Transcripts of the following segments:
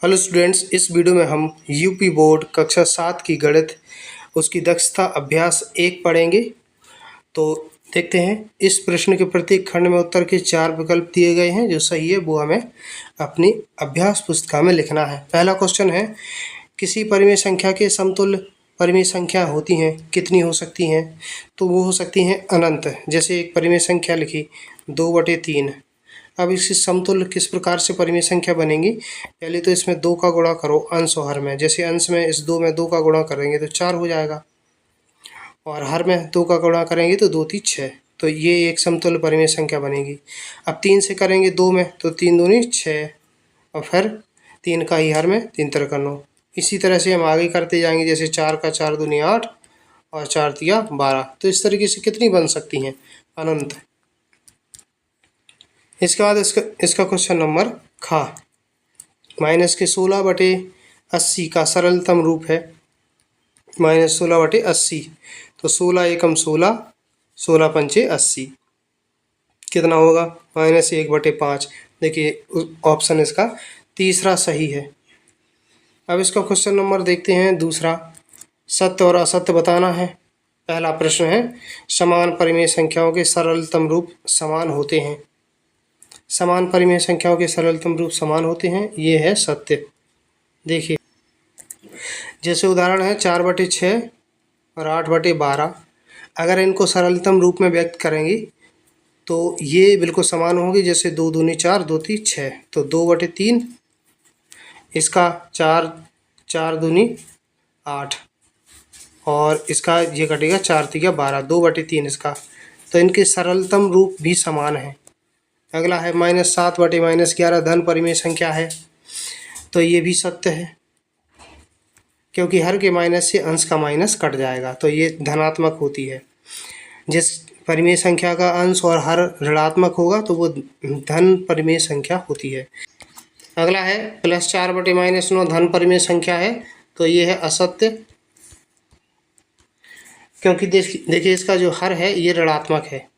Hello students, इस video में हम यूपी बोर्ड कक्षा 7 की गणित उसकी दक्षता अभ्यास 1 पढ़ेंगे। तो देखते हैं, इस प्रश्न के प्रत्येक खंड में उत्तर के 4 विकल्प दिए गए हैं। जो सही है वो हमें अपनी अभ्यास पुस्तिका में लिखना है। पहला क्वेश्चन है, किसी परिमेय संख्या के समतुल्य परिमेय संख्या होती हैं, कितनी हो सकती हैं? तो वो हो सकती हैं अनंत। जैसे एक परिमेय संख्या लिखी 2/3। अब इसकी समतुल्य किस प्रकार से परिमेय संख्या बनेगी? पहले तो इसमें 2 का गुणा करो अंश और हर में। जैसे अंश में इस 2 में 2 का गुणा करेंगे तो 4 हो जाएगा, और हर में 2 का गुणा करेंगे तो 2 3 6। तो ये एक समतुल्य परिमेय संख्या बनेगी। अब 3 से करेंगे 2 में तो 3 दूनी 6, और फिर 3 का ही हर में 3 तिरका 9। इसी तरह से हम आगे करते जाएंगे। जैसे 4 का 4 दूनी 8 और 4 तिया 12। तो इस तरीके से कितनी बन सकती हैं? अनंत। इसके बाद इसका क्वेश्चन नंबर खा, माइनस के 16/80 का सरलतम रूप है -16/80। तो 16 एकम 16, 16 पंचे 80, कितना होगा? -1/5। देखिए ऑप्शन इसका तीसरा सही है। अब इसका क्वेश्चन नंबर देखते हैं दूसरा, सत्य और असत्य बताना है। पहला प्रश्न है, समान परिमेय संख्याओं के सरलतम रूप समान होते हैं। समान परिमेय संख्याओं के सरलतम रूप समान होते हैं, ये है सत्य। देखिए, जैसे उदाहरण है 4/6 और 8/12। अगर इनको सरलतम रूप में व्यक्त करेंगे तो ये बिल्कुल समान होगी। जैसे 2 दूनी 4, 2 3 6। तो 2/3, इसका 4, 4 दूनी 8, और इसका ये कटेगा 4 तिया 12, 2/3 इसका। तो इनके सरलतम रूप भी समान है। अगला है -7/-11 धन परिमेय संख्या है। तो ये भी सत्य है, क्योंकि हर के माइनस से अंश का माइनस कट जाएगा, तो ये धनात्मक होती है। जिस परिमेय संख्या का अंश और हर ऋणात्मक होगा तो वो धन परिमेय संख्या होती है। अगला है +4/-9 धन परिमेय संख्या है। तो ये है असत्य, क्योंकि देखिए इसका जो हर है ये ऋणात्मक है।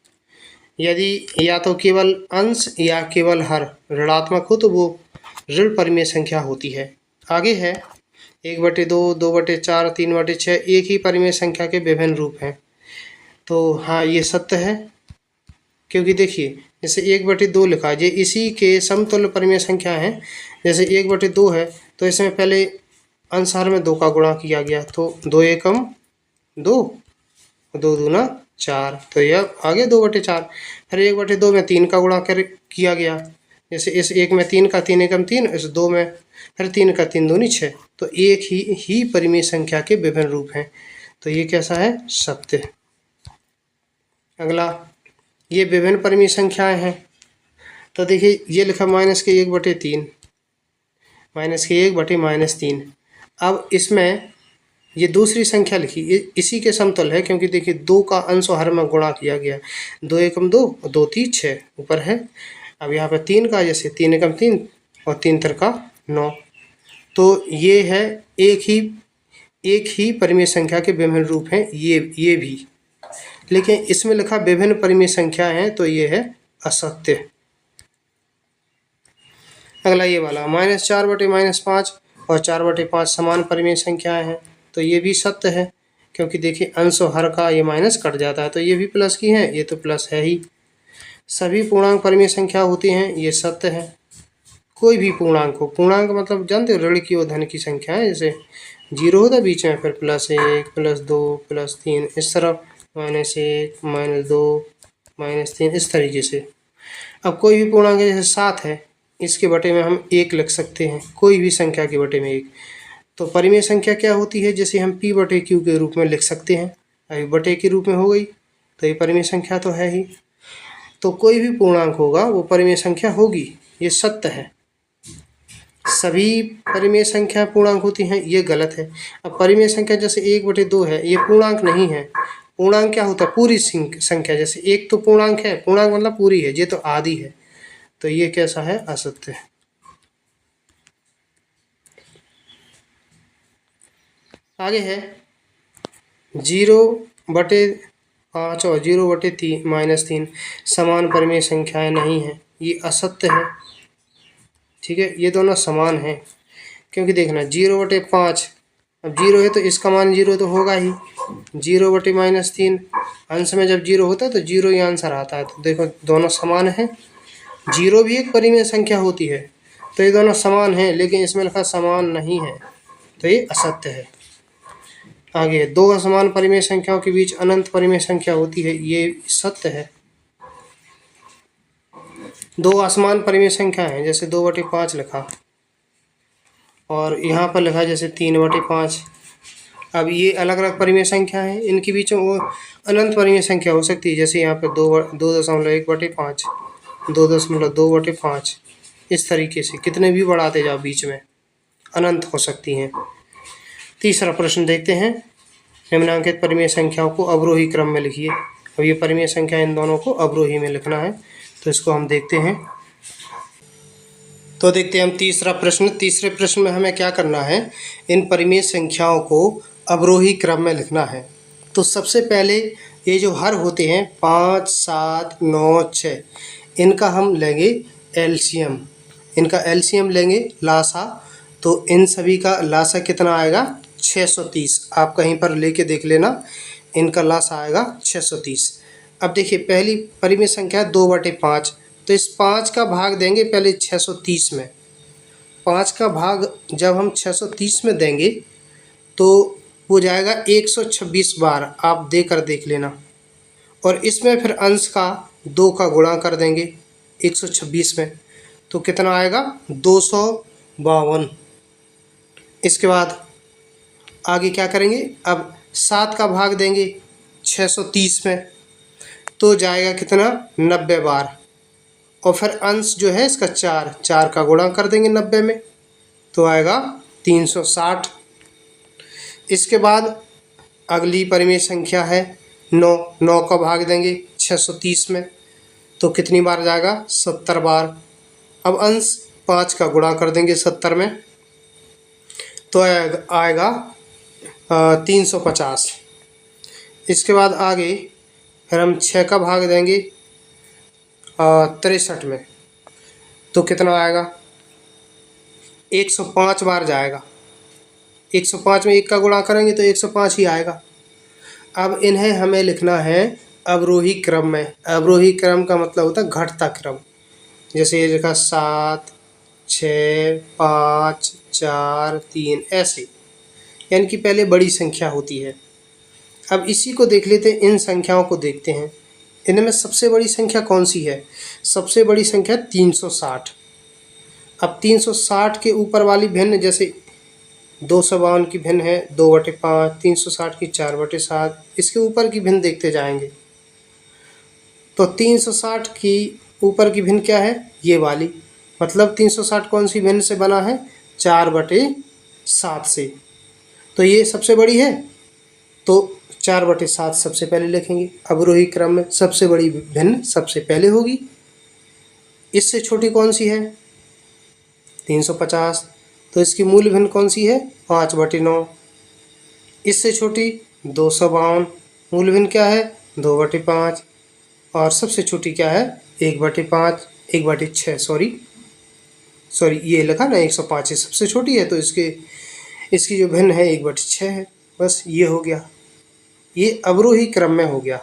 यदि या तो केवल अंश या केवल हर ऋणात्मक हो तो वो ऋण परिमेय संख्या होती है। आगे है 1/2, 2/4, 3/6 एक ही परिमेय संख्या के विभिन्न रूप हैं। तो हाँ, ये सत्य है, क्योंकि देखिए जैसे 1/2 लिखा है, ये इसी के समतुल्य परिमेय संख्या है। जैसे 1/2 है तो इसमें पहले अंश हर में 2 का गुणा किया गया, तो 2 एकम 2, 2 दूना 4। तो यह आगे 2/4। फिर 1/2 में 3 का गुणा किया गया। जैसे इस 1 में 3 का 3 एकम 3, इस 2 में फिर 3 का 3 दूनी 6। तो एक ही परिमेय संख्या के विभिन्न रूप हैं। तो ये कैसा है? सत्य। अगला, ये विभिन्न परिमेय संख्याएं हैं। तो देखिए ये लिखा -1/3, -1/-3। अब इसमें ये दूसरी संख्या लिखी, ये इसी के समतुल्य है, क्योंकि देखिए 2 का अंश और हर में गुणा किया गया। 2 एकम 2, 2 3 6 ऊपर है। अब यहाँ पे 3 का, जैसे 3 एकम 3 और 3 तिरका 9। तो ये है एक ही परिमेय संख्या के विभिन्न रूप हैं ये भी। लेकिन इसमें लिखा विभिन्न परिमेय संख्या हैं, तो ये है असत्य। अगला ये वाला, -4/-5 और 4/5 समान परिमेय संख्याएं हैं। तो ये भी सत्य है, क्योंकि देखिए अंश और हर का ये माइनस कट जाता है, तो ये भी प्लस की है, ये तो प्लस है ही। सभी पूर्णांक परिमेय संख्या होती हैं, ये सत्य है। कोई भी पूर्णांक हो, पूर्णांक मतलब जानते हो ऋण की और धन की संख्या है। जैसे 0 होता है बीच में, फिर +1, +2, +3, इस तरफ -1, -2, -3, इस तरीके से। अब कोई भी पूर्णांक जैसे 7 है, इसके बटे में हम 1 लिख सकते हैं, कोई भी संख्या के बटे में 1। तो परिमेय संख्या क्या होती है? जैसे हम P/Q के रूप में लिख सकते हैं। अभी बटे के रूप में हो गई, तो ये परिमेय संख्या तो है ही। तो कोई भी पूर्णांक होगा वो परिमेय संख्या होगी, ये सत्य है। सभी परिमेय संख्या पूर्णांक होती हैं, ये गलत है। अब परिमेय संख्या जैसे 1/2 है, ये पूर्णांक नहीं है। पूर्णांक क्या होता है? पूरी संख्या। जैसे 1 तो पूर्णांक है, पूर्णांक मतलब पूरी है, ये तो आधी है। तो ये कैसा है? असत्य है। आगे है 0/5 और 0/-3 समान परिमेय संख्याएं नहीं हैं, ये असत्य है। ठीक है, ये दोनों समान हैं। क्योंकि देखना 0/5, अब 0 है तो इसका मान 0 तो होगा ही। 0/-3, अंश में जब 0 होता है तो 0 ही आंसर आता है। तो देखो दोनों समान हैं। 0 भी एक परिमेय संख्या होती है, तो ये दोनों समान हैं, लेकिन इसमें लिखा समान नहीं है, तो ये असत्य है। आगे, दो असमान परिमेय संख्याओं के बीच अनंत परिमेय संख्या होती है, ये सत्य है। दो असमान परिमेय संख्या है, जैसे 2/5 लिखा और यहाँ पर लिखा जैसे 3/5। अब ये अलग अलग परिमेय संख्या है, इनके बीच में वो अनंत परिमेय संख्या हो सकती है। जैसे यहाँ पे 2.1/5, 2.2/5, इस तरीके से कितने भी बढ़ाते जाओ बीच में अनंत हो सकती हैं। तीसरा प्रश्न देखते हैं। निम्नांकित परिमेय संख्याओं को अवरोही क्रम में लिखिए। अब ये परिमेय संख्या इन दोनों को अवरोही में लिखना है, तो इसको हम देखते हैं। तो देखते हैं हम तीसरा प्रश्न। तीसरे प्रश्न में हमें क्या करना है, इन परिमेय संख्याओं को अवरोही क्रम में लिखना है। तो सबसे पहले ये जो हर होते हैं 5, 7, 9, 6, इनका हम लेंगे एलसीएम। इनका एलसीएम लेंगे लासा, तो इन सभी का लासा कितना आएगा 630। आप कहीं पर लेके देख लेना, इनका लासा आएगा 630। अब देखिए पहली परिमेय संख्या है 2/5, तो इस 5 का भाग देंगे पहले 630 में। 5 का भाग जब हम 630 में देंगे तो हो जाएगा 126 बार, आप देकर देख लेना। और इसमें फिर अंश का 2 का गुणा कर देंगे 126 में, तो कितना आएगा 252। इसके बाद आगे क्या करेंगे, अब 7 का भाग देंगे 630 में, तो जाएगा कितना 90 बार। और फिर अंश जो है इसका 4 का गुणा कर देंगे 90 में, तो आएगा 360। इसके बाद अगली परिमेय संख्या है 9 का भाग देंगे 630 में, तो कितनी बार जाएगा 70 बार। अब अंश 5 का गुणा कर देंगे 70 में, तो आएगा 350। इसके बाद आगे फिर हम 6 का भाग देंगे 63 में, तो कितना आएगा 105 बार जाएगा। 105 में 1 का गुणा करेंगे तो 105 ही आएगा। अब इन्हें हमें लिखना है अवरोही क्रम में। अवरोही क्रम का मतलब होता है घटता क्रम। जैसे ये लिखा 7, 6, 5, 4, 3, ऐसे, यानी कि पहले बड़ी संख्या होती है। अब इसी को देख लेते हैं, इन संख्याओं को देखते हैं। इनमें सबसे बड़ी संख्या कौन सी है, सबसे बड़ी संख्या 360। अब 360 के ऊपर वाली भिन्न, जैसे 252 की भिन्न है 2/5, 360 की 4/7, इसके ऊपर की भिन्न देखते जाएंगे। तो 360 की ऊपर की भिन्न क्या है, ये वाली, मतलब 360 कौन सी भिन्न से बना है 4/7 से, तो ये सबसे बड़ी है, तो 4/7 सबसे पहले लिखेंगे। अवरोही क्रम में सबसे बड़ी भिन्न सबसे पहले होगी। इससे छोटी कौन सी है 350, तो इसकी मूल भिन्न कौन सी है 5/9। इससे छोटी 252, मूल भिन्न क्या है 2/5। और सबसे छोटी क्या है 1/5, 1/6, सॉरी ये लिखा ना 105 है, सबसे छोटी है, तो इसकी जो भिन्न है 1/6 है। बस ये हो गया, ये अवरोही क्रम में हो गया।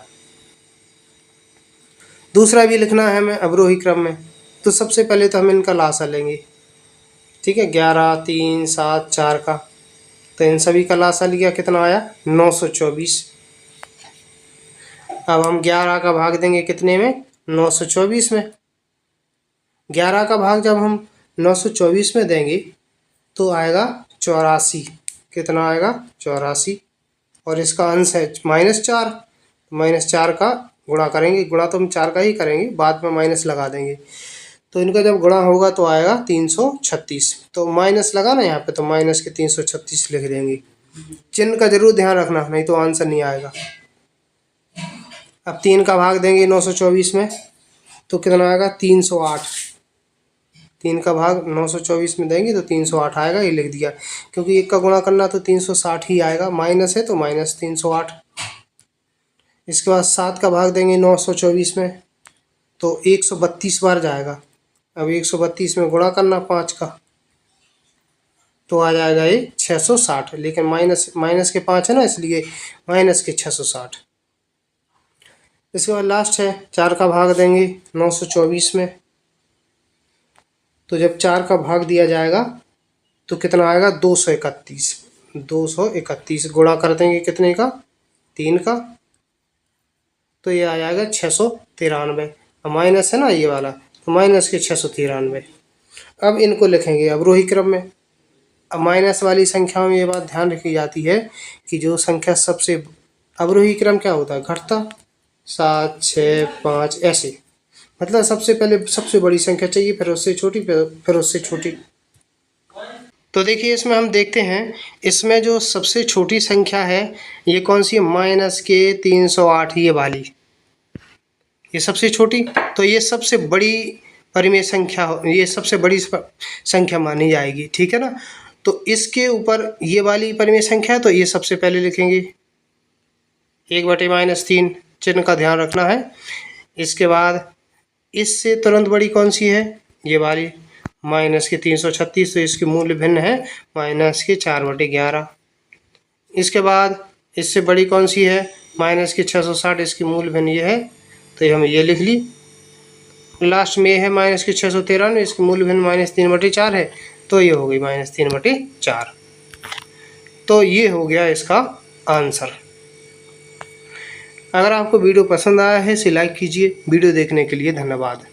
दूसरा भी लिखना है हमें अवरोही क्रम में, तो सबसे पहले तो हम इनका लासा लेंगे। ठीक है, 11, 3, 7, 4 का, तो इन सभी का लासा लिया, कितना आया 924। अब हम 11 का भाग देंगे कितने में 924 में। 11 का भाग जब हम 924 में देंगे तो आएगा 84। कितना आएगा 84। और इसका अंश है -4, -4 का गुणा करेंगे, गुणा तो हम 4 का ही करेंगे, बाद में माइनस लगा देंगे, तो इनका जब गुणा होगा तो आएगा 336। तो माइनस लगा ना यहाँ पे, तो माइनस के 336 लिख देंगे। चिन्ह का जरूर ध्यान रखना, नहीं तो आंसर नहीं आएगा। अब 3 का भाग देंगे 924 में, तो कितना आएगा 308। 3 का भाग 924 में देंगे तो 308 आएगा, ये लिख दिया, क्योंकि 1 का गुणा करना तो 360 ही आएगा, माइनस है तो -308। इसके बाद 7 का भाग देंगे 924 में, तो 132 बार जाएगा। अब 132 में गुणा करना 5 का, तो आ जाएगा ये 660, लेकिन माइनस के 5 है ना, इसलिए माइनस के 660। इसके बाद लास्ट है 4 का भाग देंगे 924 में। तो जब 4 का भाग दिया जाएगा तो कितना आएगा, 231। 231 गुणा कर देंगे कितने का, 3 का, तो ये आ जाएगा 693। माइनस है ना ये वाला, तो माइनस के 693। अब इनको लिखेंगे अवरोही क्रम में। अब माइनस वाली संख्या में ये बात ध्यान रखी जाती है कि जो संख्या सबसे, अवरोही क्रम क्या होता है, घटता, 7 6 5 ऐसे, मतलब सबसे पहले सबसे बड़ी संख्या चाहिए, फिर उससे छोटी, फिर उससे छोटी। तो देखिए इसमें हम देखते हैं, इसमें जो सबसे छोटी संख्या है ये कौन सी है, माइनस के 308, ये वाली, ये सबसे छोटी। तो ये सबसे बड़ी परिमेय संख्या, ये सबसे बड़ी संख्या मानी जाएगी, ठीक है ना। तो इसके ऊपर ये वाली परिमेय संख्या है, तो ये सबसे पहले लिखेंगे 1/-3, चिन्ह का ध्यान रखना है। इसके बाद इससे तुरंत बड़ी कौन सी है, ये वाली, माइनस के 336, तो इसके मूल्य भिन्न है माइनस के 4/11। इसके बाद इससे बड़ी कौन सी है, माइनस के 660, इसकी मूल्य भिन्न ये है, तो ये हम ये लिख ली। लास्ट में है माइनस के 693, इसकी मूल्य भिन्न -3/4 है, तो ये हो गई -3/4। तो ये हो गया इसका आंसर। अगर आपको वीडियो पसंद आया है इसे लाइक कीजिए। वीडियो देखने के लिए धन्यवाद।